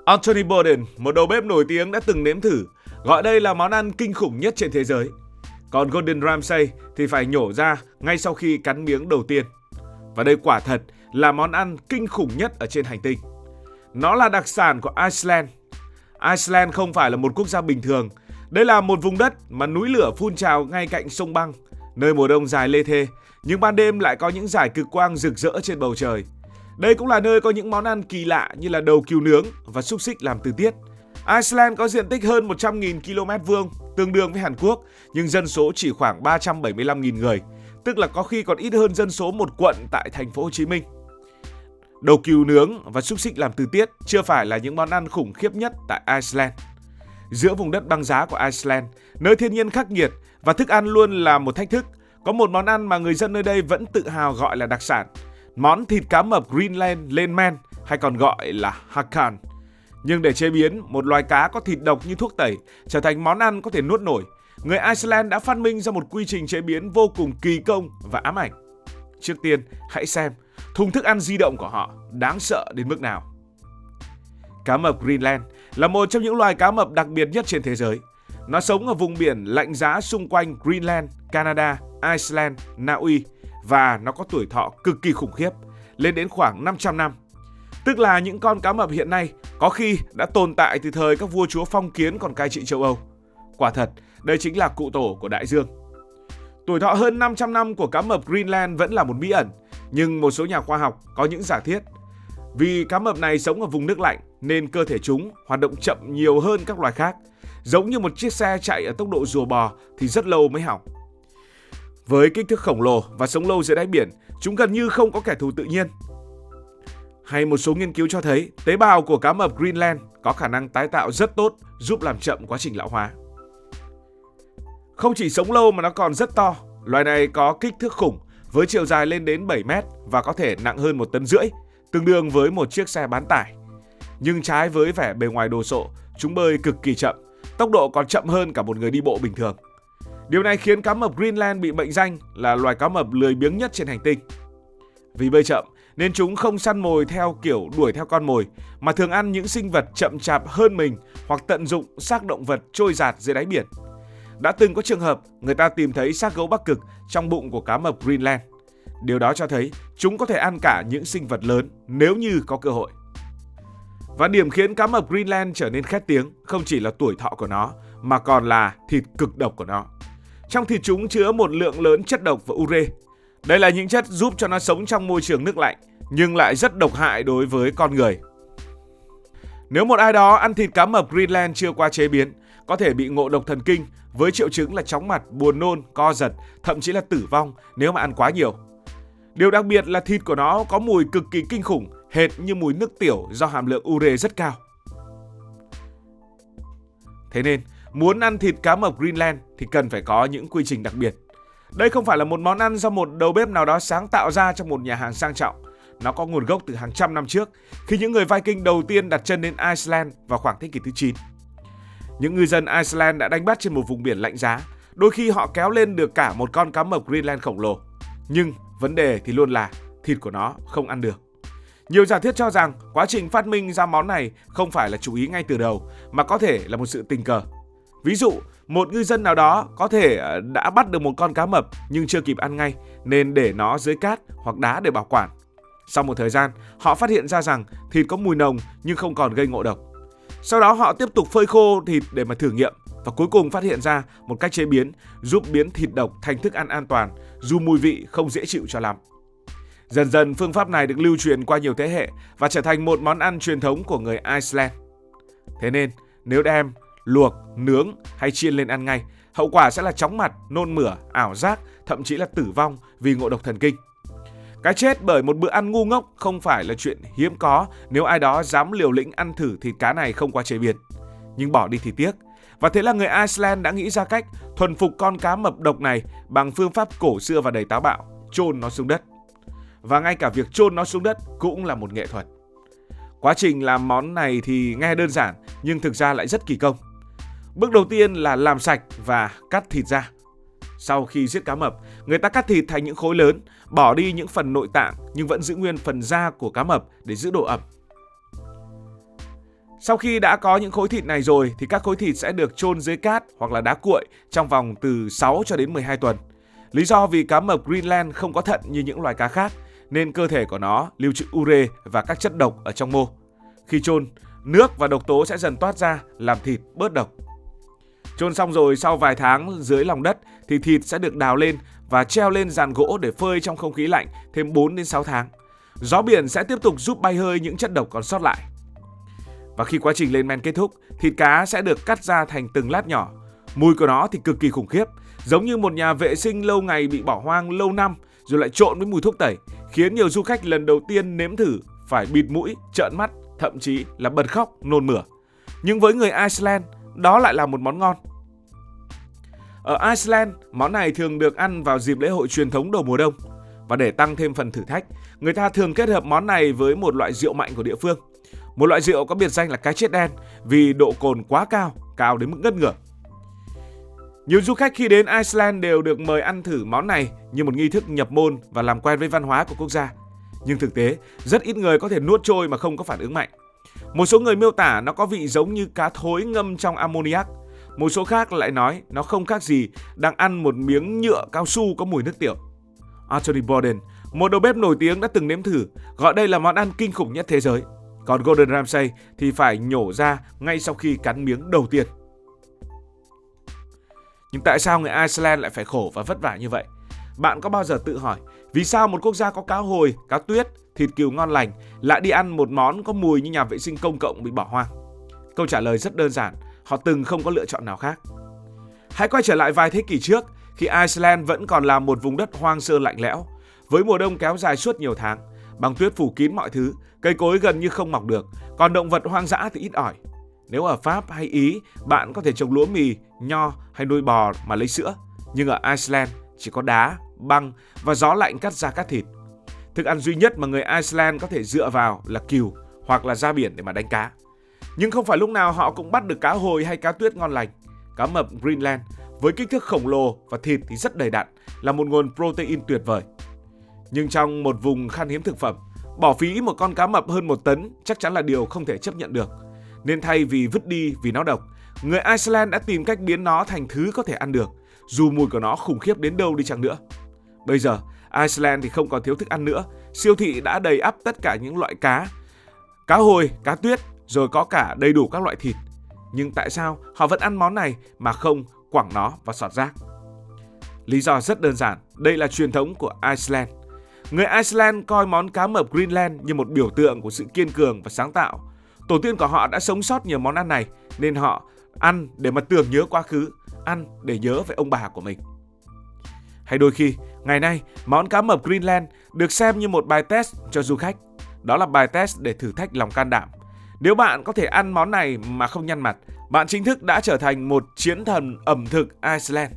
Anthony Bourdain, một đầu bếp nổi tiếng đã từng nếm thử, gọi đây là món ăn kinh khủng nhất trên thế giới. Còn Gordon Ramsay thì phải nhổ ra ngay sau khi cắn miếng đầu tiên. Và đây quả thật là món ăn kinh khủng nhất ở trên hành tinh. Nó là đặc sản của Iceland. Iceland không phải là một quốc gia bình thường. Đây là một vùng đất mà núi lửa phun trào ngay cạnh sông băng, nơi mùa đông dài lê thê, nhưng ban đêm lại có những dải cực quang rực rỡ trên bầu trời. Đây cũng là nơi có những món ăn kỳ lạ như là đầu cừu nướng và xúc xích làm từ tiết. Iceland có diện tích hơn 100.000 km vuông, tương đương với Hàn Quốc, nhưng dân số chỉ khoảng 375.000 người, tức là có khi còn ít hơn dân số một quận tại thành phố Hồ Chí Minh. Đầu cừu nướng và xúc xích làm từ tiết chưa phải là những món ăn khủng khiếp nhất tại Iceland. Giữa vùng đất băng giá của Iceland, nơi thiên nhiên khắc nghiệt và thức ăn luôn là một thách thức, có một món ăn mà người dân nơi đây vẫn tự hào gọi là đặc sản, món thịt cá mập Greenland lên men, hay còn gọi là Hakkan. Nhưng để chế biến một loài cá có thịt độc như thuốc tẩy trở thành món ăn có thể nuốt nổi, người Iceland đã phát minh ra một quy trình chế biến vô cùng kỳ công và ám ảnh. Trước tiên, hãy xem thùng thức ăn di động của họ đáng sợ đến mức nào. Cá mập Greenland là một trong những loài cá mập đặc biệt nhất trên thế giới. Nó sống ở vùng biển lạnh giá xung quanh Greenland, Canada, Iceland, Na Uy và nó có tuổi thọ cực kỳ khủng khiếp, lên đến khoảng 500 năm. Tức là những con cá mập hiện nay có khi đã tồn tại từ thời các vua chúa phong kiến còn cai trị châu Âu. Quả thật, đây chính là cụ tổ của đại dương. Tuổi thọ hơn 500 năm của cá mập Greenland vẫn là một bí ẩn, nhưng một số nhà khoa học có những giả thiết. Vì cá mập này sống ở vùng nước lạnh nên cơ thể chúng hoạt động chậm nhiều hơn các loài khác. Giống như một chiếc xe chạy ở tốc độ rùa bò thì rất lâu mới hỏng. Với kích thước khổng lồ và sống lâu dưới đáy biển, chúng gần như không có kẻ thù tự nhiên. Hay một số nghiên cứu cho thấy tế bào của cá mập Greenland có khả năng tái tạo rất tốt, giúp làm chậm quá trình lão hóa. Không chỉ sống lâu mà nó còn rất to. Loài này có kích thước khủng với chiều dài lên đến 7 mét và có thể nặng hơn 1,5 tấn, tương đương với một chiếc xe bán tải. Nhưng trái với vẻ bề ngoài đồ sộ, chúng bơi cực kỳ chậm, tốc độ còn chậm hơn cả một người đi bộ bình thường. Điều này khiến cá mập Greenland bị mệnh danh là loài cá mập lười biếng nhất trên hành tinh. Vì bơi chậm nên chúng không săn mồi theo kiểu đuổi theo con mồi, mà thường ăn những sinh vật chậm chạp hơn mình hoặc tận dụng xác động vật trôi dạt dưới đáy biển. Đã từng có trường hợp người ta tìm thấy xác gấu Bắc Cực trong bụng của cá mập Greenland. Điều đó cho thấy chúng có thể ăn cả những sinh vật lớn nếu như có cơ hội. Và điểm khiến cá mập Greenland trở nên khét tiếng không chỉ là tuổi thọ của nó, mà còn là thịt cực độc của nó. Trong thịt chúng chứa một lượng lớn chất độc và ure. Đây là những chất giúp cho nó sống trong môi trường nước lạnh, nhưng lại rất độc hại đối với con người. Nếu một ai đó ăn thịt cá mập Greenland chưa qua chế biến, có thể bị ngộ độc thần kinh với triệu chứng là chóng mặt, buồn nôn, co giật, thậm chí là tử vong nếu mà ăn quá nhiều. Điều đặc biệt là thịt của nó có mùi cực kỳ kinh khủng, hệt như mùi nước tiểu do hàm lượng ure rất cao. Thế nên, muốn ăn thịt cá mập Greenland thì cần phải có những quy trình đặc biệt. Đây không phải là một món ăn do một đầu bếp nào đó sáng tạo ra trong một nhà hàng sang trọng. Nó có nguồn gốc từ hàng trăm năm trước, khi những người Viking đầu tiên đặt chân đến Iceland vào khoảng thế kỷ thứ 9. Những ngư dân Iceland đã đánh bắt trên một vùng biển lạnh giá. Đôi khi họ kéo lên được cả một con cá mập Greenland khổng lồ. Nhưng vấn đề thì luôn là thịt của nó không ăn được. Nhiều giả thiết cho rằng quá trình phát minh ra món này không phải là chủ ý ngay từ đầu, mà có thể là một sự tình cờ. Ví dụ, một ngư dân nào đó có thể đã bắt được một con cá mập nhưng chưa kịp ăn ngay, nên để nó dưới cát hoặc đá để bảo quản. Sau một thời gian, họ phát hiện ra rằng thịt có mùi nồng nhưng không còn gây ngộ độc. Sau đó họ tiếp tục phơi khô thịt để mà thử nghiệm, và cuối cùng phát hiện ra một cách chế biến giúp biến thịt độc thành thức ăn an toàn, dù mùi vị không dễ chịu cho lắm. Dần dần phương pháp này được lưu truyền qua nhiều thế hệ và trở thành một món ăn truyền thống của người Iceland. Thế nên, nếu đem luộc, nướng hay chiên lên ăn ngay, hậu quả sẽ là chóng mặt, nôn mửa, ảo giác, thậm chí là tử vong vì ngộ độc thần kinh. Cái chết bởi một bữa ăn ngu ngốc không phải là chuyện hiếm có nếu ai đó dám liều lĩnh ăn thử thịt cá này không qua chế biến. Nhưng bỏ đi thì tiếc. Và thế là người Iceland đã nghĩ ra cách thuần phục con cá mập độc này bằng phương pháp cổ xưa và đầy táo bạo, chôn nó xuống đất. Và ngay cả việc chôn nó xuống đất cũng là một nghệ thuật. Quá trình làm món này thì nghe đơn giản nhưng thực ra lại rất kỳ công. Bước đầu tiên là làm sạch và cắt thịt ra. Sau khi giết cá mập, người ta cắt thịt thành những khối lớn, bỏ đi những phần nội tạng nhưng vẫn giữ nguyên phần da của cá mập để giữ độ ẩm. Sau khi đã có những khối thịt này rồi thì các khối thịt sẽ được chôn dưới cát hoặc là đá cuội trong vòng từ 6 cho đến 12 tuần. Lý do vì cá mập Greenland không có thận như những loài cá khác nên cơ thể của nó lưu trữ ure và các chất độc ở trong mô. Khi chôn, nước và độc tố sẽ dần toát ra làm thịt bớt độc. Chôn xong rồi sau vài tháng dưới lòng đất thì thịt sẽ được đào lên và treo lên giàn gỗ để phơi trong không khí lạnh thêm 4 đến 6 tháng. Gió biển sẽ tiếp tục giúp bay hơi những chất độc còn sót lại. Và khi quá trình lên men kết thúc, thịt cá sẽ được cắt ra thành từng lát nhỏ. Mùi của nó thì cực kỳ khủng khiếp, giống như một nhà vệ sinh lâu ngày bị bỏ hoang lâu năm rồi lại trộn với mùi thuốc tẩy, khiến nhiều du khách lần đầu tiên nếm thử phải bịt mũi, trợn mắt, thậm chí là bật khóc, nôn mửa. Nhưng với người Iceland, đó lại là một món ngon. Ở Iceland, món này thường được ăn vào dịp lễ hội truyền thống đầu mùa đông. Và để tăng thêm phần thử thách, người ta thường kết hợp món này với một loại rượu mạnh của địa phương. Một loại rượu có biệt danh là cái chết đen vì độ cồn quá cao, cao đến mức ngất ngửa. Nhiều du khách khi đến Iceland đều được mời ăn thử món này như một nghi thức nhập môn và làm quen với văn hóa của quốc gia. Nhưng thực tế, rất ít người có thể nuốt trôi mà không có phản ứng mạnh. Một số người miêu tả nó có vị giống như cá thối ngâm trong ammoniac. Một số khác lại nói nó không khác gì đang ăn một miếng nhựa cao su có mùi nước tiểu. Anthony Bourdain, một đầu bếp nổi tiếng đã từng nếm thử, gọi đây là món ăn kinh khủng nhất thế giới. Còn Gordon Ramsay thì phải nhổ ra ngay sau khi cắn miếng đầu tiên. Nhưng tại sao người Iceland lại phải khổ và vất vả như vậy? Bạn có bao giờ tự hỏi vì sao một quốc gia có cá hồi, cá tuyết, thịt cừu ngon lành lại đi ăn một món có mùi như nhà vệ sinh công cộng bị bỏ hoang? Câu trả lời rất đơn giản, họ từng không có lựa chọn nào khác. Hãy quay trở lại vài thế kỷ trước, khi Iceland vẫn còn là một vùng đất hoang sơ lạnh lẽo, với mùa đông kéo dài suốt nhiều tháng, băng tuyết phủ kín mọi thứ, cây cối gần như không mọc được, còn động vật hoang dã thì ít ỏi. Nếu ở Pháp hay Ý, bạn có thể trồng lúa mì, nho hay nuôi bò mà lấy sữa, nhưng ở Iceland chỉ có đá, băng và gió lạnh cắt da cắt thịt. Thức ăn duy nhất mà người Iceland có thể dựa vào là cừu hoặc là ra biển để mà đánh cá. Nhưng không phải lúc nào họ cũng bắt được cá hồi hay cá tuyết ngon lành. Cá mập Greenland với kích thước khổng lồ và thịt thì rất đầy đặn là một nguồn protein tuyệt vời. Nhưng trong một vùng khan hiếm thực phẩm, bỏ phí một con cá mập hơn 1 tấn chắc chắn là điều không thể chấp nhận được. Nên thay vì vứt đi vì nó độc, người Iceland đã tìm cách biến nó thành thứ có thể ăn được, dù mùi của nó khủng khiếp đến đâu đi chăng nữa. Bây giờ, Iceland thì không còn thiếu thức ăn nữa, siêu thị đã đầy ắp tất cả những loại cá hồi, cá tuyết, rồi có cả đầy đủ các loại thịt. Nhưng tại sao họ vẫn ăn món này mà không quẳng nó vào sọt rác? Lý do rất đơn giản, đây là truyền thống của Iceland. Người Iceland coi món cá mập Greenland như một biểu tượng của sự kiên cường và sáng tạo. Tổ tiên của họ đã sống sót nhờ món ăn này nên họ ăn để mà tưởng nhớ quá khứ, ăn để nhớ về ông bà của mình. Hay đôi khi, ngày nay, món cá mập Greenland được xem như một bài test cho du khách. Đó là bài test để thử thách lòng can đảm. Nếu bạn có thể ăn món này mà không nhăn mặt, bạn chính thức đã trở thành một chiến thần ẩm thực Iceland.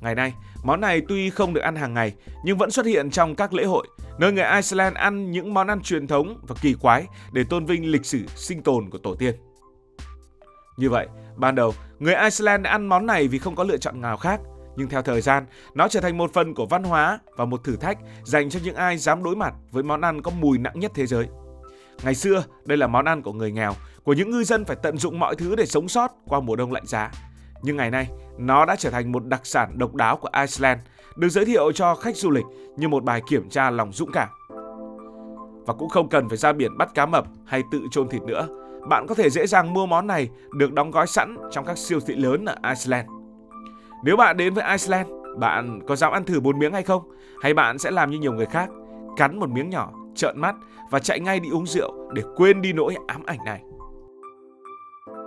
Ngày nay, món này tuy không được ăn hàng ngày nhưng vẫn xuất hiện trong các lễ hội, nơi người Iceland ăn những món ăn truyền thống và kỳ quái để tôn vinh lịch sử sinh tồn của tổ tiên. Như vậy, ban đầu, người Iceland đã ăn món này vì không có lựa chọn nào khác. Nhưng theo thời gian, nó trở thành một phần của văn hóa và một thử thách dành cho những ai dám đối mặt với món ăn có mùi nặng nhất thế giới. Ngày xưa, đây là món ăn của người nghèo, của những ngư dân phải tận dụng mọi thứ để sống sót qua mùa đông lạnh giá. Nhưng ngày nay, nó đã trở thành một đặc sản độc đáo của Iceland, được giới thiệu cho khách du lịch như một bài kiểm tra lòng dũng cảm. Và cũng không cần phải ra biển bắt cá mập hay tự chôn thịt nữa. Bạn có thể dễ dàng mua món này được đóng gói sẵn trong các siêu thị lớn ở Iceland. Nếu bạn đến với Iceland, bạn có dám ăn thử 1 miếng hay không? Hay bạn sẽ làm như nhiều người khác, cắn một miếng nhỏ, trợn mắt và chạy ngay đi uống rượu để quên đi nỗi ám ảnh này?